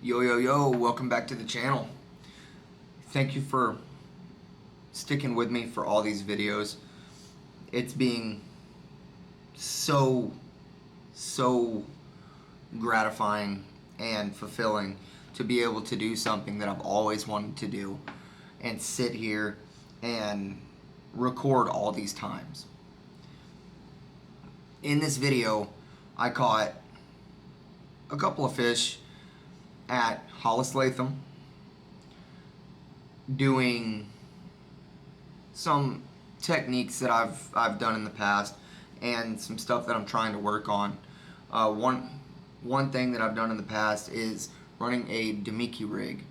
Yo, welcome back to the channel. Thank you for sticking with me for all these videos. It's being so gratifying and fulfilling to be able to do something that I've always wanted to do and sit here and record all these times. In this video, I caught a couple of fish at Hollis Latham doing some techniques that I've done in the past and some stuff that I'm trying to work on. One thing that I've done in the past is running a Demiki rig.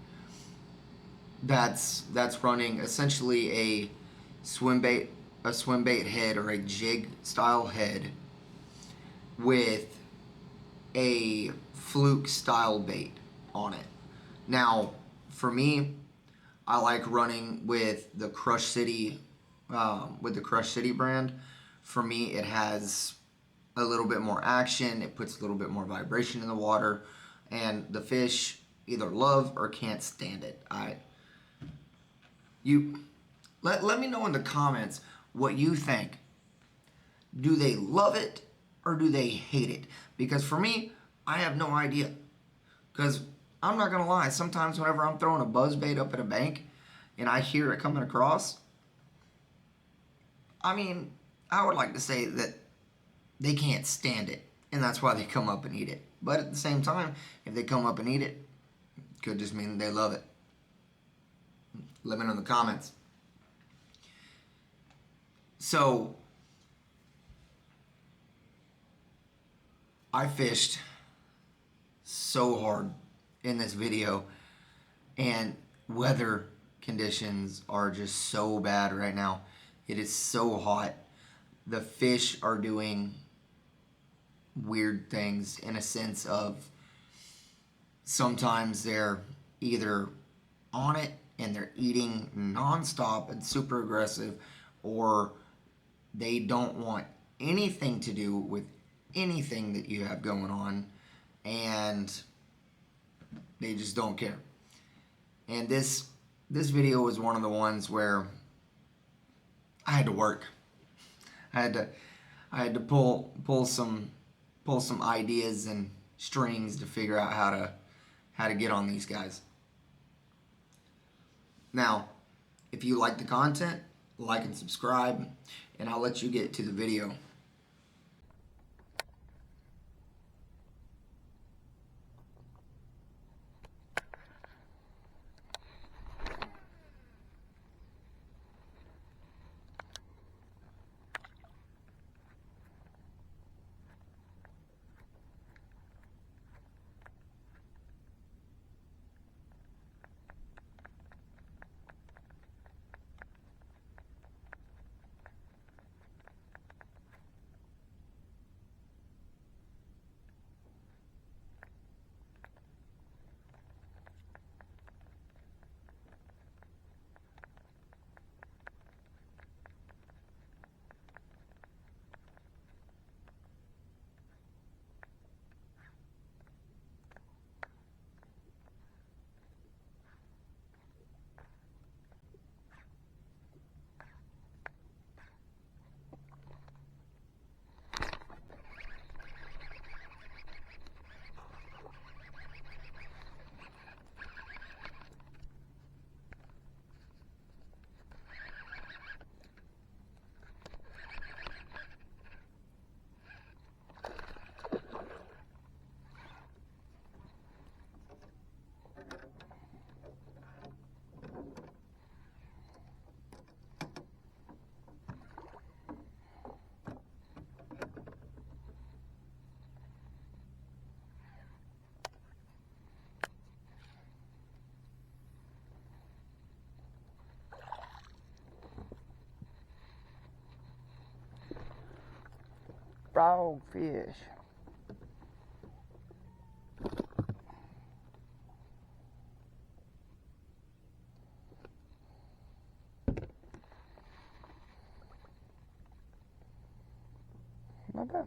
That's running essentially a swim bait head or a jig style head with a fluke style bait on it. Now, for me, I like running with the Crush City brand. For me, it has a little bit more action. It puts a little bit more vibration in the water, and the fish either love or can't stand it. Let me know in the comments what you think. Do they love it or do they hate it? Because for me, I have no idea. Because I'm not going to lie, sometimes whenever I'm throwing a buzz bait up at a bank and I hear it coming across, I would like to say that they can't stand it, and that's why they come up and eat it. But at the same time, if they come up and eat it, it could just mean they love it. Let me know in the comments. So, I fished so hard in this video, and weather conditions are just so bad right now. It is so hot. The fish are doing weird things in a sense of sometimes they're either on it and they're eating nonstop and super aggressive, or they don't want anything to do with anything that you have going on, and they just don't care. And this video was one of the ones where I had to work. I had to pull some ideas and strings to figure out how to get on these guys. Now, if you like the content, like and subscribe, and I'll let you get to the video. Frogfish. Not bad.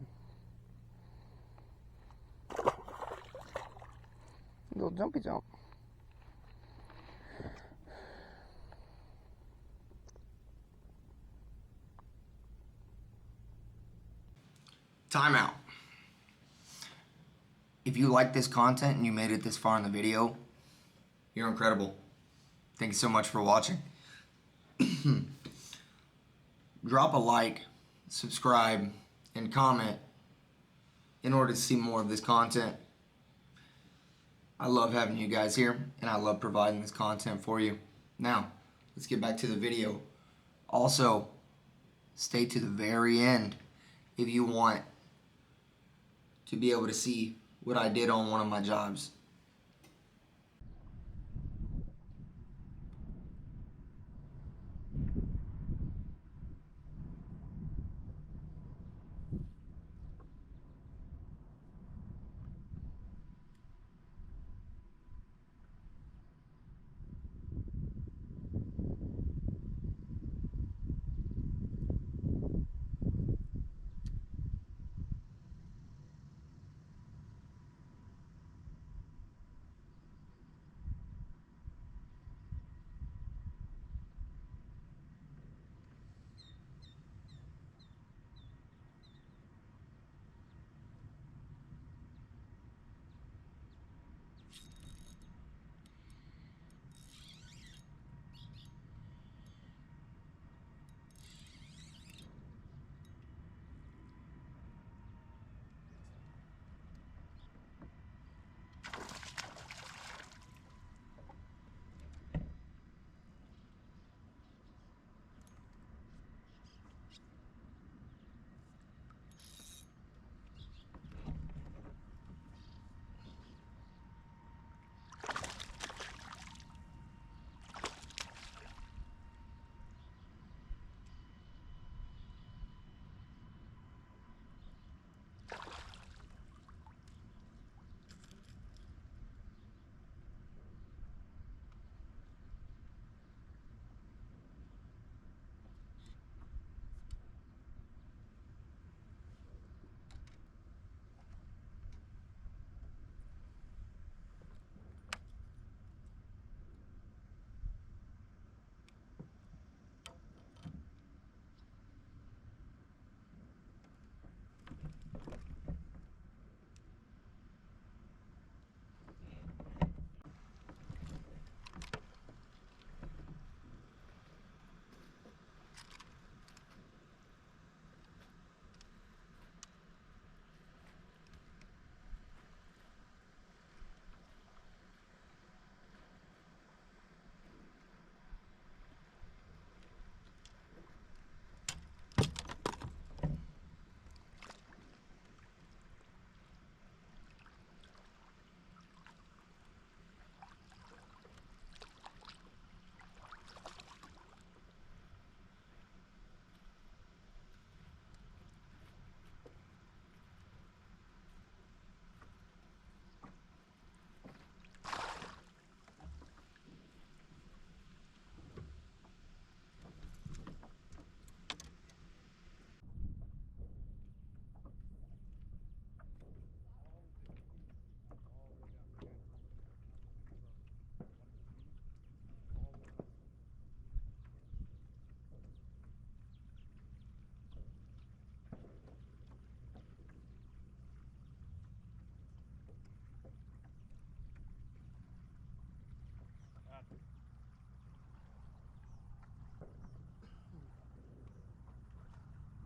Little jumpy jump. Time out. If you like this content and you made it this far in the video, you're incredible. Thank you so much for watching. Drop a like, subscribe, and comment in order to see more of this content. I love having you guys here, and I love providing this content for you. Now, let's get back to the video. Also, stay to the very end if you want to be able to see what I did on one of my jobs.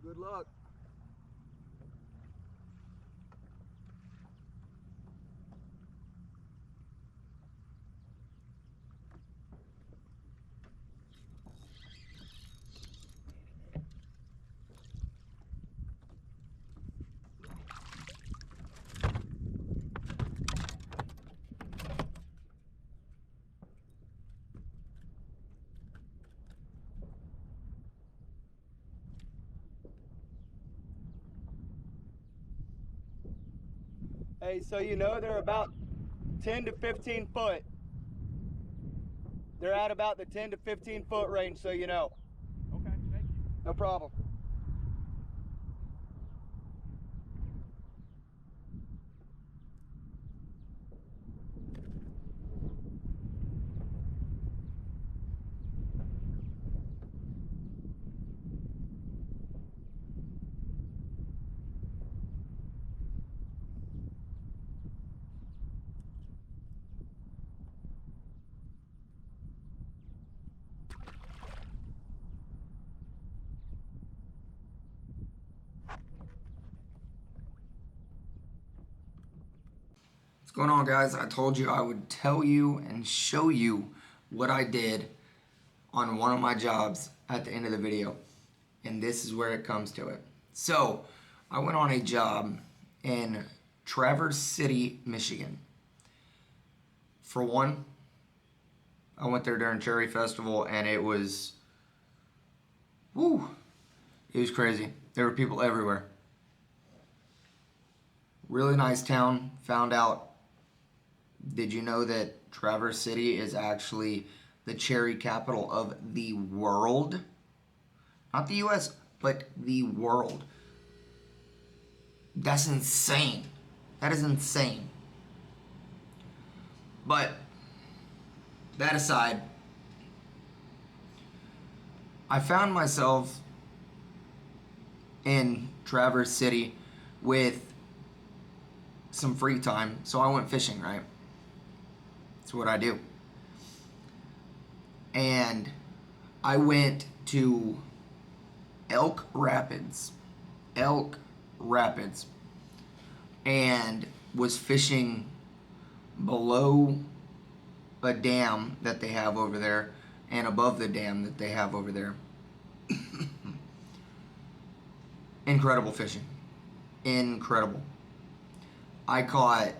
Good luck. Hey, so you know they're about 10 to 15 foot. They're at about the 10 to 15 foot range, so you know. Okay, thank you. No problem. going on, guys? I told you I would tell you and show you what I did on one of my jobs at the end of the video, and this is where it comes to it. So I went on a job in Traverse City, Michigan. For one, I went there during Cherry Festival, and it was crazy. There were people everywhere. Really nice town. Found out, did you know that Traverse City is actually the cherry capital of the world? Not the US, but the world. That's insane. That is insane. But that aside, I found myself in Traverse City with some free time, so I went fishing, right? That's what I do. And I went to Elk Rapids, and was fishing below a dam that they have over there and above the dam that they have over there. Incredible fishing. Incredible. I caught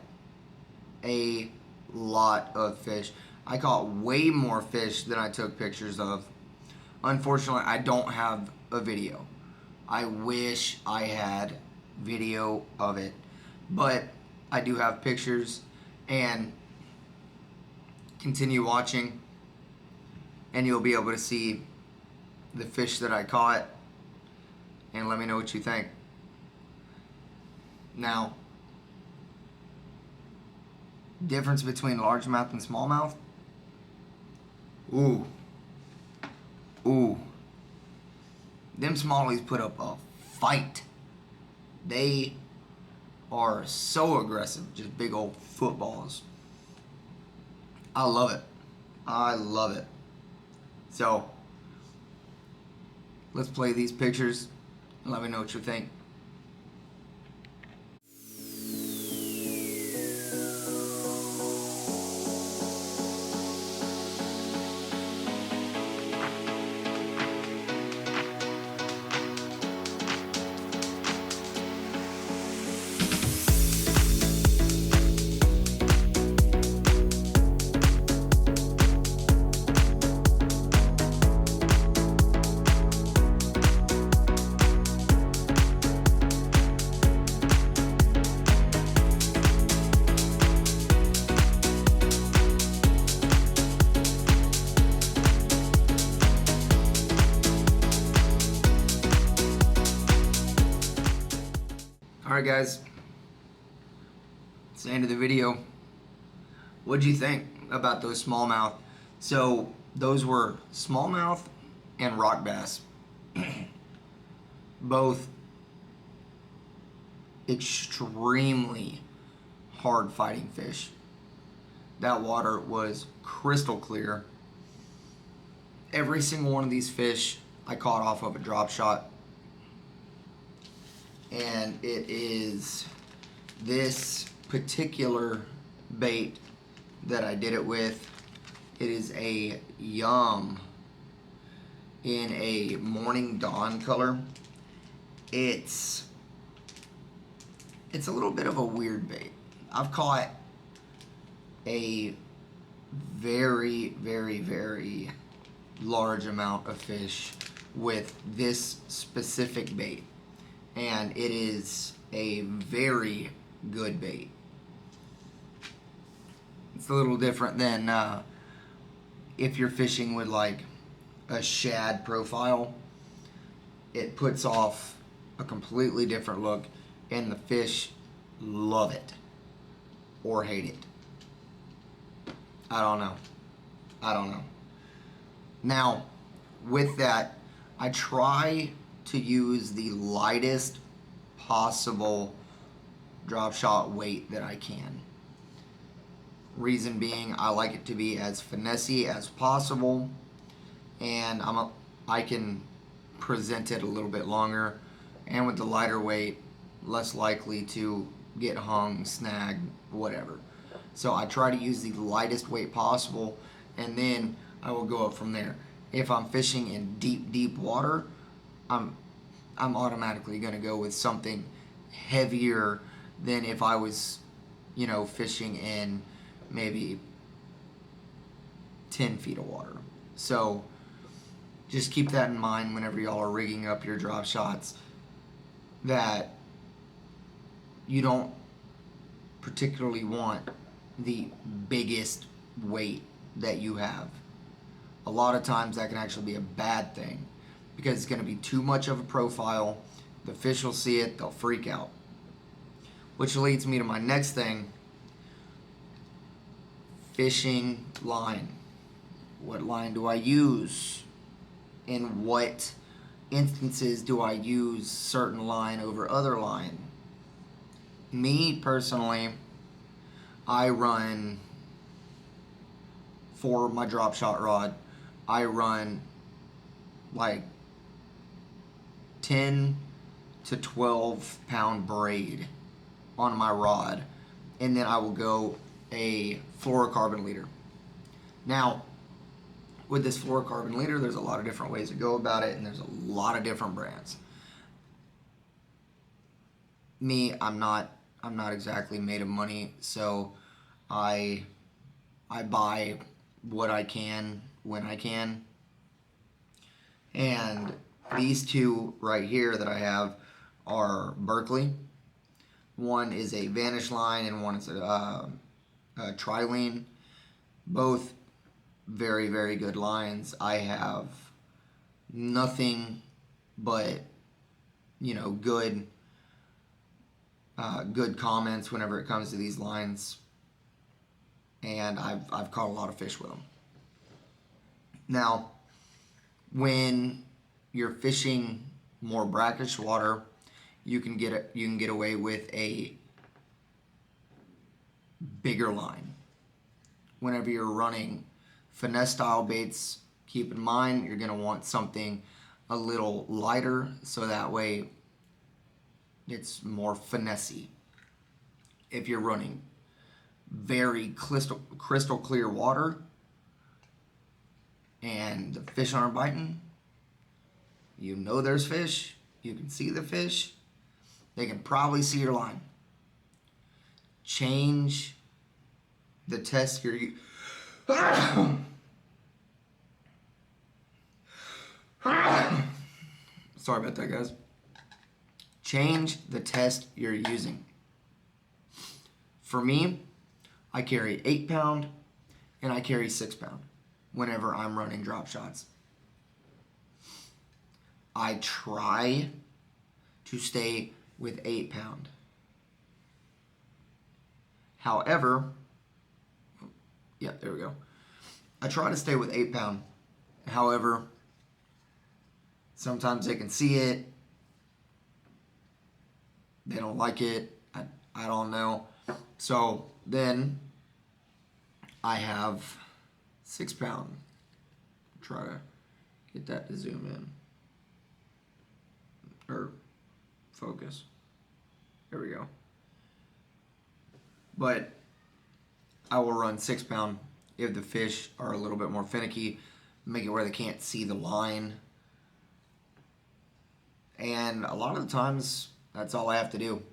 a lot of fish. I caught way more fish than I took pictures of. Unfortunately, I don't have a video. I wish I had video of it. But I do have pictures, and continue watching and you'll be able to see the fish that I caught, and let me know what you think. Now, difference between largemouth and smallmouth. Ooh. Them smallies put up a fight. They are so aggressive, just big old footballs. I love it. I love it. So, let's play these pictures and let me know what you think. Alright guys, it's the end of the video. What'd you think about those smallmouth? So those were smallmouth and rock bass. Both extremely hard fighting fish. That water was crystal clear. Every single one of these fish I caught off of a drop shot. And it is this particular bait that I did it with. It is a Yum in a morning dawn color. It's a little bit of a weird bait. I've caught a very, very, very large amount of fish with this specific bait, and it is a very good bait. It's a little different than if you're fishing with like a shad profile. It puts off a completely different look, and the fish love it or hate it. I don't know. Now, with that, I try to use the lightest possible drop shot weight that I can. Reason being, I like it to be as finessey as possible, and I can present it a little bit longer, and with the lighter weight, less likely to get hung, snagged, whatever. So I try to use the lightest weight possible, and then I will go up from there. If I'm fishing in deep, deep water, I'm I'm automatically going to go with something heavier than if I was, fishing in maybe 10 feet of water. So just keep that in mind whenever y'all are rigging up your drop shots, that you don't particularly want the biggest weight that you have. A lot of times that can actually be a bad thing because it's going to be too much of a profile. The fish will see it, they'll freak out. Which leads me to my next thing: fishing line. What line do I use? In what instances do I use certain line over other line? Me personally, I run, for my drop shot rod, I run like 10 to 12 pound braid on my rod, and then I will go a fluorocarbon leader. Now, with this fluorocarbon leader, there's a lot of different ways to go about it, and there's a lot of different brands. Me, I'm not exactly made of money, so I buy what I can when I can. And these two right here that I have are Berkeley. One is a Vanish line and one is a Trilene. Both very, very good lines. I have nothing but, good good comments whenever it comes to these lines, and I've caught a lot of fish with them. Now, when you're fishing more brackish water, you can get away with a bigger line. Whenever you're running finesse style baits, keep in mind you're going to want something a little lighter, so that way it's more finessey. If you're running very crystal clear water and the fish aren't biting, there's fish, you can see the fish, they can probably see your line. Change the test you're sorry about that, guys. Change the test you're using. For me, I carry 8 pound and I carry 6 pound whenever I'm running drop shots. I try to stay with 8 pound. However, yeah, there we go. I try to stay with 8 pound. However, sometimes they can see it. They don't like it. I don't know. So then I have 6 pound. Try to get that to zoom in. Or focus. There we go. But I will run 6 pound if the fish are a little bit more finicky. Make it where they can't see the line. And a lot of the times, that's all I have to do.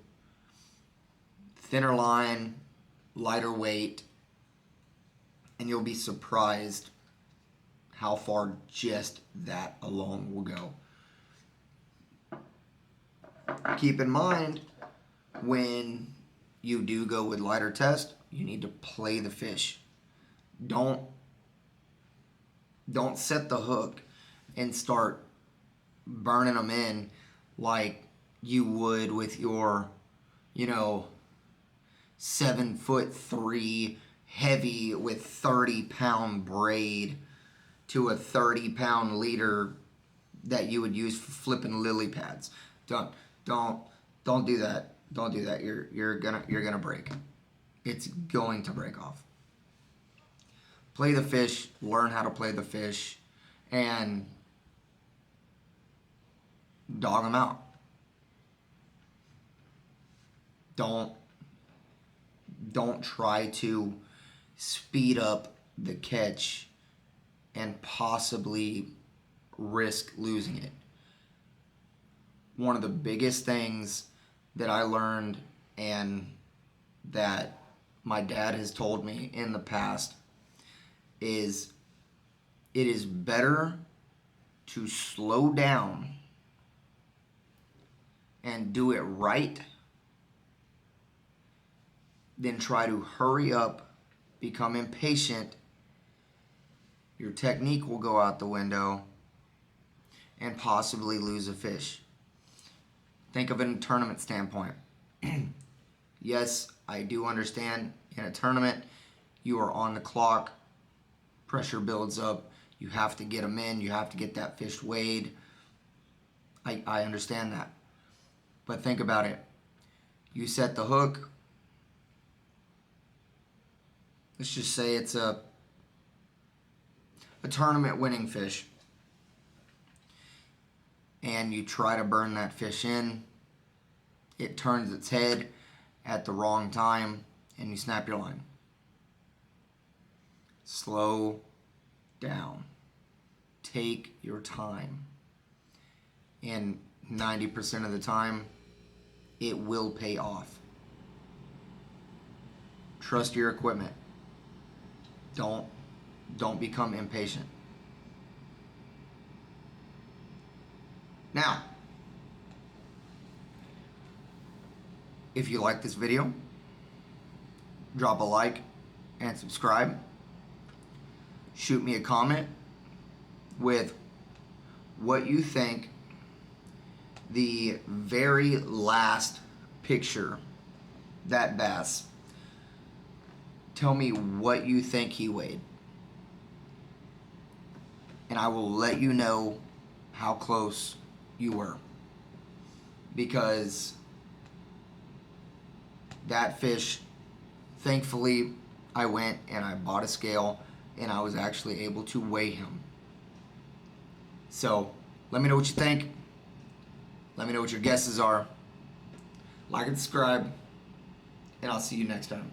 Thinner line, lighter weight, and you'll be surprised how far just that alone will go. Keep in mind, when you do go with lighter test, you need to play the fish. Don't set the hook and start burning them in like you would with your, 7'3" heavy with 30 pound braid to a 30 pound leader that you would use for flipping lily pads. Don't do that. Don't do that. You're gonna break. It's going to break off. Play the fish, learn how to play the fish, and dog them out. Don't don't try to speed up the catch and possibly risk losing it. One of the biggest things that I learned and that my dad has told me in the past is it is better to slow down and do it right than try to hurry up, become impatient. Your technique will go out the window and possibly lose a fish. Think of it in a tournament standpoint. Yes, I do understand in a tournament you are on the clock, pressure builds up, you have to get them in, you have to get that fish weighed. I understand that. But think about it. You set the hook. Let's just say it's a tournament winning fish. And you try to burn that fish in. It turns its head at the wrong time and you snap your line. Slow down. Take your time. And 90% of the time, it will pay off. Trust your equipment. Don't become impatient. Now, if you like this video, drop a like and subscribe. Shoot me a comment with what you think the very last picture, that bass. Tell me what you think he weighed. And I will let you know how close you were. Because that fish, thankfully, I went and I bought a scale and I was actually able to weigh him. So, let me know what you think. Let me know what your guesses are. Like and subscribe, and I'll see you next time.